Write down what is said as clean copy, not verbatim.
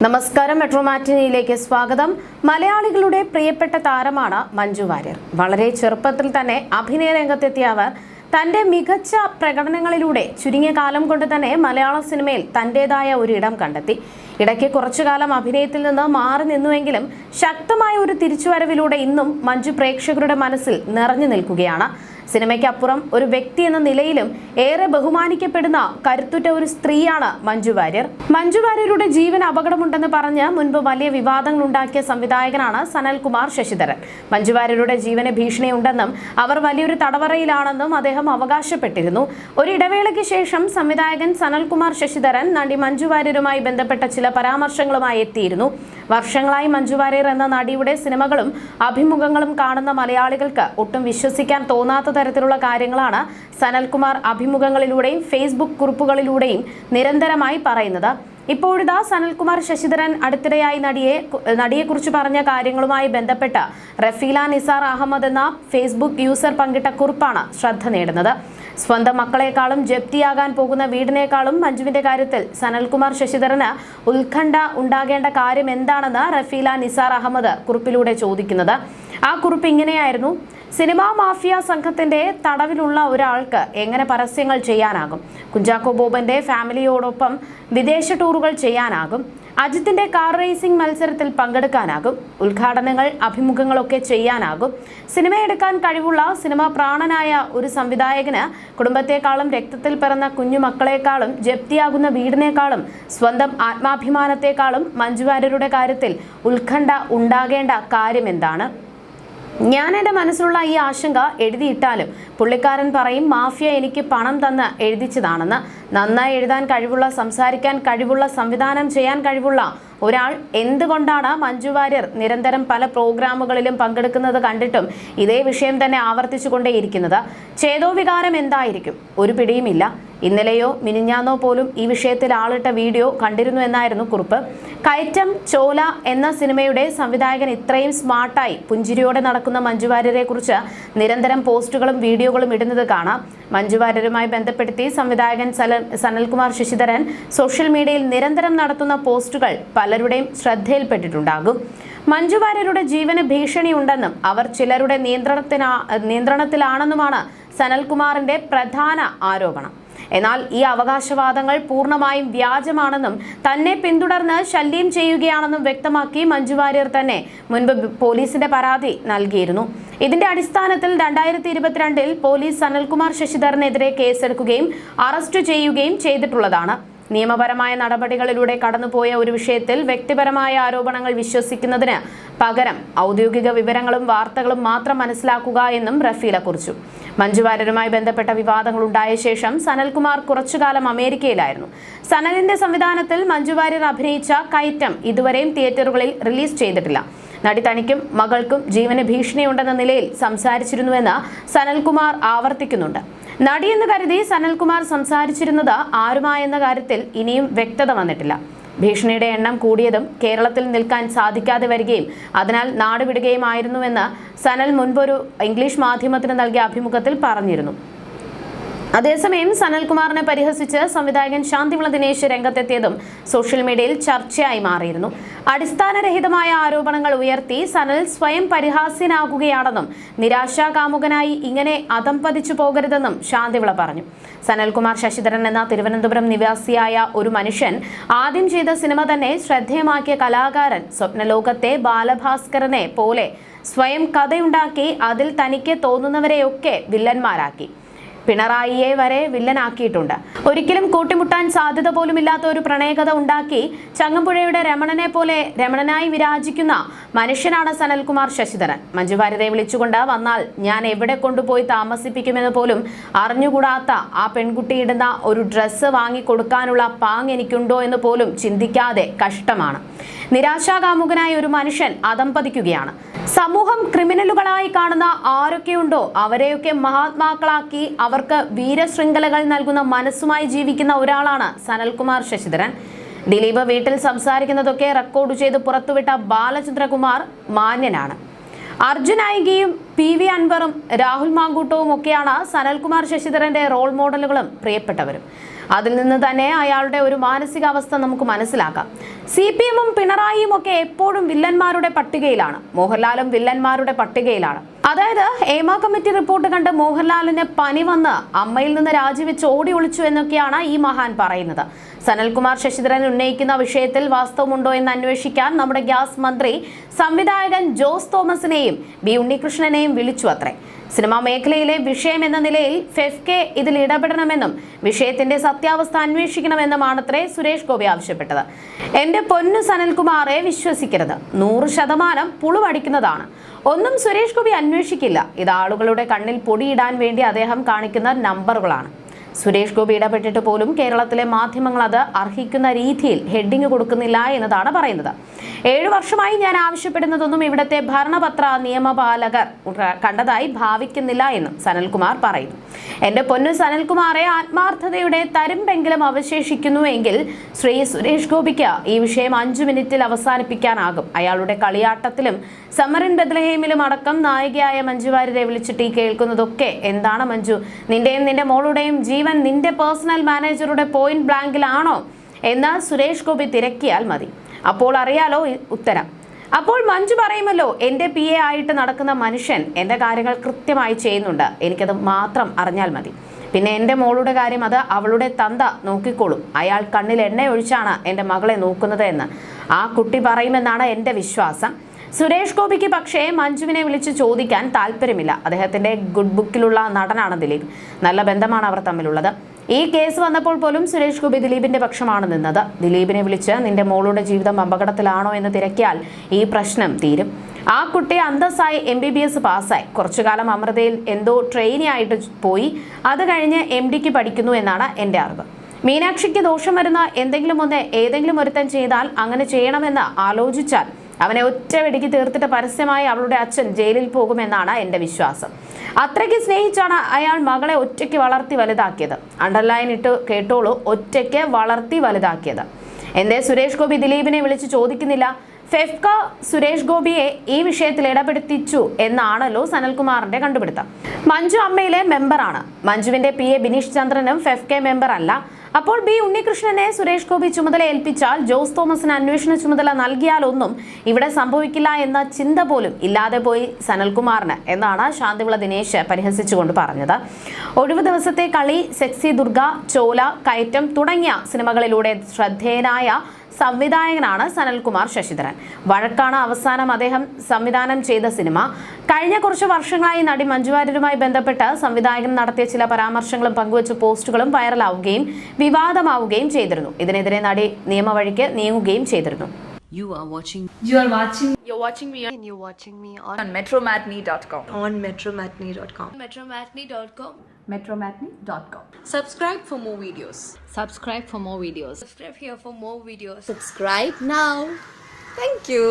നമസ്കാരം മെട്രോ മാറ്റിനിയിലേക്ക് സ്വാഗതം. മലയാളികളുടെ പ്രിയപ്പെട്ട താരമാണ് മഞ്ജു വാര്യർ. വളരെ ചെറുപ്പത്തിൽ തന്നെ അഭിനയ രംഗത്തെത്തിയ അവർ തന്റെ മികച്ച പ്രകടനങ്ങളിലൂടെ ചുരുങ്ങിയ കാലം കൊണ്ട് തന്നെ മലയാള സിനിമയിൽ തന്റേതായ ഒരു ഇടം കണ്ടെത്തി. ഇടയ്ക്ക് കുറച്ചുകാലം അഭിനയത്തിൽ നിന്ന് മാറി നിന്നുവെങ്കിലും ശക്തമായ ഒരു തിരിച്ചുവരവിലൂടെ ഇന്നും മഞ്ജു പ്രേക്ഷകരുടെ മനസ്സിൽ നിറഞ്ഞു നിൽക്കുകയാണ്. സിനിമയ്ക്കപ്പുറം ഒരു വ്യക്തി എന്ന നിലയിലും ഏറെ ബഹുമാനിക്കപ്പെടുന്ന കരുത്തുറ്റ ഒരു സ്ത്രീയാണ് മഞ്ജു വാര്യർ. മഞ്ജു വാര്യരുടെ ജീവൻ അപകടമുണ്ടെന്ന് പറഞ്ഞ് മുൻപ് വലിയ വിവാദങ്ങൾ ഉണ്ടാക്കിയ സംവിധായകനാണ് സനൽകുമാർ ശശിധരൻ. മഞ്ജു വാര്യരുടെ ജീവന് ഭീഷണിയുണ്ടെന്നും അവർ വലിയൊരു തടവറയിലാണെന്നും അദ്ദേഹം അവകാശപ്പെട്ടിരുന്നു. ഒരു ഇടവേളയ്ക്ക് ശേഷം സംവിധായകൻ സനൽകുമാർ ശശിധരൻ നടി മഞ്ജു വാര്യരുമായി ബന്ധപ്പെട്ട ചില പരാമർശങ്ങളുമായി എത്തിയിരുന്നു. വർഷങ്ങളായി മഞ്ജു വാര്യർ എന്ന നടിയുടെ സിനിമകളും അഭിമുഖങ്ങളും കാണുന്ന മലയാളികൾക്ക് ഒട്ടും വിശ്വസിക്കാൻ തോന്നാത്ത തരത്തിലുള്ള കാര്യങ്ങളാണ് സനൽകുമാർ അഭിമുഖങ്ങളിലൂടെയും ഫേസ്ബുക്ക് കുറിപ്പുകളിലൂടെയും നിരന്തരമായി പറയുന്നത്. ഇപ്പോഴിതാ സനൽകുമാർ ശശിധരൻ അടുത്തിടെയായി നടിയെക്കുറിച്ച് പറഞ്ഞ കാര്യങ്ങളുമായി ബന്ധപ്പെട്ട് റഫീല നിസാർ അഹമ്മദ് എന്ന ഫേസ്ബുക്ക് യൂസർ പങ്കിട്ട കുറിപ്പാണ് ശ്രദ്ധ നേടുന്നത്. സ്വന്തം മക്കളെക്കാളും ജപ്തിയാകാൻ പോകുന്ന വീടിനേക്കാളും മഞ്ജുവിന്റെ കാര്യത്തിൽ സനൽകുമാർ ശശിധരന് ഉത്കണ്ഠ ഉണ്ടാകേണ്ട കാര്യം എന്താണെന്ന് റഫീല നിസാർ അഹമ്മദ് കുറിപ്പിലൂടെ ചോദിക്കുന്നത്. ആ കുറിപ്പ് ഇങ്ങനെയായിരുന്നു: സിനിമാ മാഫിയ സംഘത്തിന്റെ തടവിലുള്ള ഒരാൾക്ക് എങ്ങനെ പരസ്യങ്ങൾ ചെയ്യാനാകും? കുഞ്ചാക്കോ ബോബന്റെ ഫാമിലിയോടൊപ്പം വിദേശ ടൂറുകൾ ചെയ്യാനാകും. അജിത്തിന്റെ കാർ റേസിംഗ് മത്സരത്തിൽ പങ്കെടുക്കാനാകും. ഉദ്ഘാടനങ്ങൾ, അഭിമുഖങ്ങളൊക്കെ ചെയ്യാനാകും. സിനിമയെടുക്കാൻ കഴിവുള്ള സിനിമ പ്രാണനായ ഒരു സംവിധായകന് കുടുംബത്തെക്കാളും രക്തത്തിൽ പിറന്ന കുഞ്ഞുമക്കളെക്കാളും ജപ്തിയാകുന്ന വീടിനേക്കാളും സ്വന്തം ആത്മാഭിമാനത്തെക്കാളും മഞ്ജു വാര്യരുടെ കാര്യത്തിൽ ഉത്കണ്ഠ ഉണ്ടാകേണ്ട കാര്യം എന്താണ്? ഞാൻ എൻ്റെ മനസ്സിലുള്ള ഈ ആശങ്ക എഴുതിയിട്ടാലും പുള്ളിക്കാരൻ പറയും മാഫിയ എനിക്ക് പണം തന്ന് എഴുതിച്ചതാണെന്ന്. നന്നായി എഴുതാൻ കഴിവുള്ള, സംസാരിക്കാൻ കഴിവുള്ള, സംവിധാനം ചെയ്യാൻ കഴിവുള്ള ഒരാൾ എന്തുകൊണ്ടാണ് മഞ്ജു വാര്യർ നിരന്തരം പല പ്രോഗ്രാമുകളിലും പങ്കെടുക്കുന്നത് കണ്ടിട്ടും ഇതേ വിഷയം തന്നെ ആവർത്തിച്ചുകൊണ്ടേയിരിക്കുന്നത്? ചേതോവികാരം എന്തായിരിക്കും? ഒരു പിടിയുമില്ല. ഇന്നലെയോ മിനിഞ്ഞാന്നോ പോലും ഈ വിഷയത്തിൽ ആളിട്ട വീഡിയോ കണ്ടിരുന്നു എന്നായിരുന്നു കുറിപ്പ്. കയറ്റം ചോല എന്ന സിനിമയുടെ സംവിധായകൻ ഇത്രയും സ്മാർട്ടായി പുഞ്ചിരിയോടെ നടക്കുന്ന മഞ്ജു വാര്യരെ കുറിച്ച് നിരന്തരം പോസ്റ്റുകളും വീഡിയോകളും ഇടുന്നത് കാണാം. മഞ്ജു വാര്യരുമായി ബന്ധപ്പെടുത്തി സംവിധായകൻ സനൽകുമാർ ശശിധരൻ സോഷ്യൽ മീഡിയയിൽ നിരന്തരം നടത്തുന്ന പോസ്റ്റുകൾ പലരുടെയും ശ്രദ്ധയിൽപ്പെട്ടിട്ടുണ്ടാകും. മഞ്ജു വാര്യരുടെ ജീവന് ഭീഷണിയുണ്ടെന്നും അവർ ചിലരുടെ നിയന്ത്രണത്തിലാണെന്നുമാണ് സനൽകുമാറിന്റെ പ്രധാന ആരോപണം. എന്നാൽ ഈ അവകാശവാദങ്ങൾ പൂർണ്ണമായും വ്യാജമാണെന്നും തന്നെ പിന്തുടർന്ന് ശല്യം ചെയ്യുകയാണെന്നും വ്യക്തമാക്കി മഞ്ജു വാര്യർ തന്നെ മുൻപ് പോലീസിന്റെ പരാതി നൽകിയിരുന്നു. ഇതിന്റെ അടിസ്ഥാനത്തിൽ 2022 പോലീസ് സനൽകുമാർ ശശിധരനെതിരെ കേസെടുക്കുകയും അറസ്റ്റ് ചെയ്യുകയും ചെയ്തിട്ടുള്ളതാണ്. നിയമപരമായ നടപടികളിലൂടെ കടന്നുപോയ ഒരു വിഷയത്തിൽ വ്യക്തിപരമായ ആരോപണങ്ങൾ വിശ്വസിക്കുന്നതിന് പകരം ഔദ്യോഗിക വിവരങ്ങളും വാർത്തകളും മാത്രം മനസ്സിലാക്കുക എന്നും റഫീല കുറിച്ചു. മഞ്ജു വാര്യരുമായി ബന്ധപ്പെട്ട വിവാദങ്ങൾ ഉണ്ടായ ശേഷം സനൽകുമാർ കുറച്ചുകാലം അമേരിക്കയിലായിരുന്നു. സനലിന്റെ സംവിധാനത്തിൽ മഞ്ജു വാര്യർ അഭിനയിച്ച കയറ്റം ഇതുവരെയും തിയേറ്ററുകളിൽ റിലീസ് ചെയ്തിട്ടില്ല. നടി തനിക്കും മകൾക്കും ജീവന് ഭീഷണിയുണ്ടെന്ന നിലയിൽ സംസാരിച്ചിരുന്നുവെന്ന് സനൽകുമാർ ആവർത്തിക്കുന്നുണ്ട്. നടിയെന്ന് കരുതി സനൽകുമാർ സംസാരിച്ചിരുന്നത് ആരുമായെന്ന കാര്യത്തിൽ ഇനിയും വ്യക്തത വന്നിട്ടില്ല. ഭീഷണിയുടെ എണ്ണം കൂടിയതും കേരളത്തിൽ നിൽക്കാൻ സാധിക്കാതെ വരികയും അതിനാൽ നാടുവിടുകയുമായിരുന്നുവെന്ന് സനൽ മുൻപൊരു ഇംഗ്ലീഷ് മാധ്യമത്തിന് നൽകിയ അഭിമുഖത്തിൽ പറഞ്ഞിരുന്നു. അതേസമയം സനൽകുമാറിനെ പരിഹസിച്ച് സംവിധായകൻ ശാന്തിവിള ദിനേശ് രംഗത്തെത്തിയതും സോഷ്യൽ മീഡിയയിൽ ചർച്ചയായി മാറിയിരുന്നു. അടിസ്ഥാനരഹിതമായ ആരോപണങ്ങൾ ഉയർത്തി സനൽ സ്വയം പരിഹാസ്യനാകുകയാണെന്നും നിരാശാകാമുകനായി ഇങ്ങനെ അധംപതിച്ചു പോകരുതെന്നും ശാന്തിവിള പറഞ്ഞു. സനൽകുമാർ ശശിധരൻ എന്ന തിരുവനന്തപുരം നിവാസിയായ ഒരു മനുഷ്യൻ ആദ്യം ചെയ്ത സിനിമ തന്നെ ശ്രദ്ധേയമാക്കിയ കലാകാരൻ സ്വപ്നലോകത്തെ ബാലഭാസ്കരനെ പോലെ സ്വയം കഥയുണ്ടാക്കി അതിൽ തനിക്ക് തോന്നുന്നവരെയൊക്കെ വില്ലന്മാരാക്കി. പിണറായിയെ വരെ വില്ലനാക്കിയിട്ടുണ്ട്. ഒരിക്കലും കൂട്ടിമുട്ടാൻ സാധ്യത പോലുമില്ലാത്ത ഒരു പ്രണയകഥ ഉണ്ടാക്കി ചങ്ങമ്പുഴയുടെ രമണനെ പോലെ രമണനായി വിരാജിക്കുന്ന മനുഷ്യനാണ് സനൽകുമാർ ശശിധരൻ. മഞ്ജു വാര്യരെ വിളിച്ചുകൊണ്ട് വന്നാൽ ഞാൻ എവിടെ കൊണ്ടുപോയി താമസിപ്പിക്കുമെന്ന് പോലും അറിഞ്ഞുകൂടാത്ത ആ പെൺകുട്ടി ഇടുന്ന ഒരു ഡ്രസ്സ് വാങ്ങിക്കൊടുക്കാനുള്ള പാങ് എനിക്കുണ്ടോ എന്ന് പോലും ചിന്തിക്കാതെ കഷ്ടമാണ്. നിരാശാകാമുകനായ ഒരു മനുഷ്യൻ അധംപതിക്കുകയാണ്. സമൂഹം ക്രിമിനലുകളായി കാണുന്ന ആരൊക്കെയുണ്ടോ അവരെയൊക്കെ മഹാത്മാക്കളാക്കി അവർക്ക് വീരശൃംഖലകൾ നൽകുന്ന മനസ്സുമായി ജീവിക്കുന്ന ഒരാളാണ് സനൽകുമാർ ശശിധരൻ. ദിലീപ് വീട്ടിൽ സംസാരിക്കുന്നതൊക്കെ റെക്കോർഡ് ചെയ്ത് പുറത്തുവിട്ട ബാലചന്ദ്രകുമാർ മാന്യനാണ്. അർജുൻ നായികയും PV അൻവറും രാഹുൽ മാങ്കൂട്ടവും ഒക്കെയാണ് സനൽകുമാർ ശശിധരന്റെ റോൾ മോഡലുകളും പ്രിയപ്പെട്ടവരും. അതിൽ നിന്ന് തന്നെ അയാളുടെ ഒരു മാനസികാവസ്ഥ നമുക്ക് മനസ്സിലാക്കാം. CPM-ഉം പിണറായിയും ഒക്കെ എപ്പോഴും വില്ലന്മാരുടെ പട്ടികയിലാണ്. മോഹൻലാലും വില്ലന്മാരുടെ പട്ടികയിലാണ്. അതായത് ഹേമ കമ്മിറ്റി റിപ്പോർട്ട് കണ്ട് മോഹൻലാലിന് പനി വന്ന് അമ്മയിൽ നിന്ന് രാജിവെച്ച് ഓടി ഒളിച്ചു എന്നൊക്കെയാണ് ഈ മഹാൻ പറയുന്നത്. സനൽകുമാർ ശശിധരൻ ഉന്നയിക്കുന്ന വിഷയത്തിൽ വാസ്തവമുണ്ടോ എന്ന് അന്വേഷിക്കാൻ നമ്മുടെ ഗ്യാസ് മന്ത്രി സംവിധായകൻ ജോസ് തോമസിനെയും ബി ഉണ്ണികൃഷ്ണനെയും വിളിച്ചു അത്രേ. സിനിമാ മേഖലയിലെ വിഷയം എന്ന നിലയിൽ ഫെഫ്കെ ഇതിൽ ഇടപെടണമെന്നും വിഷയത്തിന്റെ സത്യാവസ്ഥ അന്വേഷിക്കണമെന്നുമാണത്രേ സുരേഷ് ഗോപി ആവശ്യപ്പെട്ടത്. എന്റെ പൊന്നു സനൽകുമാറെ വിശ്വസിക്കരുത്, 100% പുളുവടിക്കുന്നതാണ്. ഒന്നും സുരേഷ് ഗോപി അന്വേഷിക്കില്ല. ഇത് ആളുകളുടെ കണ്ണിൽ പൊടിയിടാൻ വേണ്ടി അദ്ദേഹം കാണിക്കുന്ന നമ്പറുകളാണ്. സുരേഷ് ഗോപി ഇടപെട്ടിട്ട് പോലും കേരളത്തിലെ മാധ്യമങ്ങൾ അത് അർഹിക്കുന്ന രീതിയിൽ ഹെഡിങ് കൊടുക്കുന്നില്ല എന്നതാണ് പറയുന്നത്. 7 വർഷമായി ഞാൻ ആവശ്യപ്പെടുന്നതൊന്നും ഇവിടുത്തെ ഭരണപത്ര നിയമപാലകർ കണ്ടതായി ഭാവിക്കുന്നില്ല എന്നും സനൽകുമാർ പറയുന്നു. എന്റെ പൊന്നു സനൽകുമാറെ, ആത്മാർത്ഥതയുടെ തരുമ്പെങ്കിലും അവശേഷിക്കുന്നുവെങ്കിൽ ശ്രീ സുരേഷ് ഗോപിക്ക് ഈ വിഷയം 5 മിനിറ്റിൽ അവസാനിപ്പിക്കാനാകും. അയാളുടെ കളിയാട്ടത്തിലും സമറിൻ ബെത്ലഹേമിലും അടക്കം നായികയായ മഞ്ജു വാര്യരെ വിളിച്ചിട്ട് ഈ കേൾക്കുന്നതൊക്കെ എന്താണ് മഞ്ജു? നിന്റെയും നിന്റെ മോളുടെയും ജീവൻ നിന്റെ പേഴ്സണൽ മാനേജറുടെ പോയിന്റ് ബ്ലാങ്കിലാണോ എന്ന് സുരേഷ് ഗോപി തിരക്കിയാൽ മതി. അപ്പോൾ അറിയാലോ ഉത്തരം. അപ്പോൾ മഞ്ജു പറയുമല്ലോ, എൻ്റെ PA ആയിട്ട് നടക്കുന്ന മനുഷ്യൻ എൻ്റെ കാര്യങ്ങൾ കൃത്യമായി ചെയ്യുന്നുണ്ട്, എനിക്കത് മാത്രം അറിഞ്ഞാൽ മതി. പിന്നെ എൻ്റെ മോളുടെ കാര്യം അത് അവളുടെ തന്ത നോക്കിക്കോളും. അയാൾ കണ്ണിൽ എണ്ണ ഒഴിച്ചാണ് എൻ്റെ മകളെ നോക്കുന്നത് എന്ന് ആ കുട്ടി പറയുമെന്നാണ് എൻ്റെ വിശ്വാസം. സുരേഷ് ഗോപിക്ക് പക്ഷേ മഞ്ജുവിനെ വിളിച്ച് ചോദിക്കാൻ താല്പര്യമില്ല. അദ്ദേഹത്തിന്റെ ഗുഡ് ബുക്കിലുള്ള നടനാണ് ദിലീപ്. നല്ല ബന്ധമാണ് അവർ തമ്മിലുള്ളത്. ഈ കേസ് വന്നപ്പോൾ പോലും സുരേഷ് ഗോപി ദിലീപിന്റെ പക്ഷമാണ് നിന്നത്. ദിലീപിനെ വിളിച്ച് നിന്റെ മോളുടെ ജീവിതം അപകടത്തിലാണോ എന്ന് തിരക്കിയാൽ ഈ പ്രശ്നം തീരും. ആ കുട്ടി അന്തസ്സായി MBBS പാസ്സായി കുറച്ചു കാലം അമൃതയിൽ എന്തോ ട്രെയിനി ആയിട്ട് പോയി. അത് കഴിഞ്ഞ് MDക്ക് പഠിക്കുന്നു എന്നാണ് എൻ്റെ അറിവ്. മീനാക്ഷിക്ക് ദോഷം വരുന്ന ഏതെങ്കിലും ഒരുത്തൻ ചെയ്താൽ അങ്ങനെ ചെയ്യണമെന്ന് ആലോചിച്ചാൽ അവനെ ഒറ്റ വെടിക്ക് തീർത്തിട്ട് പരസ്യമായി അവളുടെ അച്ഛൻ ജയിലിൽ പോകുമെന്നാണ് എൻ്റെ വിശ്വാസം. അത്രയ്ക്ക് സ്നേഹിച്ചാണ് അയാൾ മകളെ ഒറ്റയ്ക്ക് വളർത്തി വലുതാക്കിയത്. അണ്ടർലൈൻ ഇട്ട് കേട്ടോളൂ, ഒറ്റയ്ക്ക് വളർത്തി വലുതാക്കിയത്. എന്തേ സുരേഷ് ഗോപി ദിലീപിനെ വിളിച്ച് ചോദിക്കുന്നില്ല? ഫെഫ്ക സുരേഷ് ഗോപിയെ ഈ വിഷയത്തിൽ ഇടപെടുത്തിച്ചു എന്നാണല്ലോ സനൽകുമാറിന്റെ കണ്ടുപിടുത്തം. മഞ്ജു അമ്മയിലെ മെമ്പറാണ്. മഞ്ജുവിന്റെ PA ബിനീഷ് ചന്ദ്രനും ഫെഫ്കെ മെമ്പർ അല്ല. അപ്പോൾ ബി ഉണ്ണികൃഷ്ണനെ സുരേഷ് ഗോപി ചുമതല ഏൽപ്പിച്ചാൽ, ജോസ് തോമസിന് അന്വേഷണ ചുമതല നൽകിയാലൊന്നും ഇവിടെ സംഭവിക്കില്ല എന്ന ചിന്ത പോലും ഇല്ലാതെ പോയി സനൽകുമാറിന് എന്നാണ് ശാന്തിവിള ദിനേശ് പരിഹസിച്ചുകൊണ്ട് പറഞ്ഞത്. ഒഴിവു ദിവസത്തെ കളി, സെക്സി ദുർഗ, ചോല, കയറ്റം തുടങ്ങിയ സിനിമകളിലൂടെ ശ്രദ്ധേയനായ സംവിധായകനാണ് സനൽകുമാർ ശശിധരൻ. വഴക്കാണ് അവസാനം അദ്ദേഹം സംവിധാനം ചെയ്ത സിനിമ. കഴിഞ്ഞ കുറച്ച് വർഷങ്ങളായി നടി മഞ്ജു വാര്യരുമായി ബന്ധപ്പെട്ട് സംവിധായകൻ നടത്തിയ ചില പരാമർശങ്ങളും പങ്കുവച്ച പോസ്റ്റുകളും വൈറലാവുകയും വിവാദമാവുകയും ചെയ്തിരുന്നു. ഇതിനെതിരെ നടി നിയമവഴിക്ക് നീങ്ങുകയും ചെയ്തിരുന്നു. You're watching me on metromatney.com. metromatney.com. Subscribe for more videos. Subscribe here for more videos. Subscribe now. Thank you.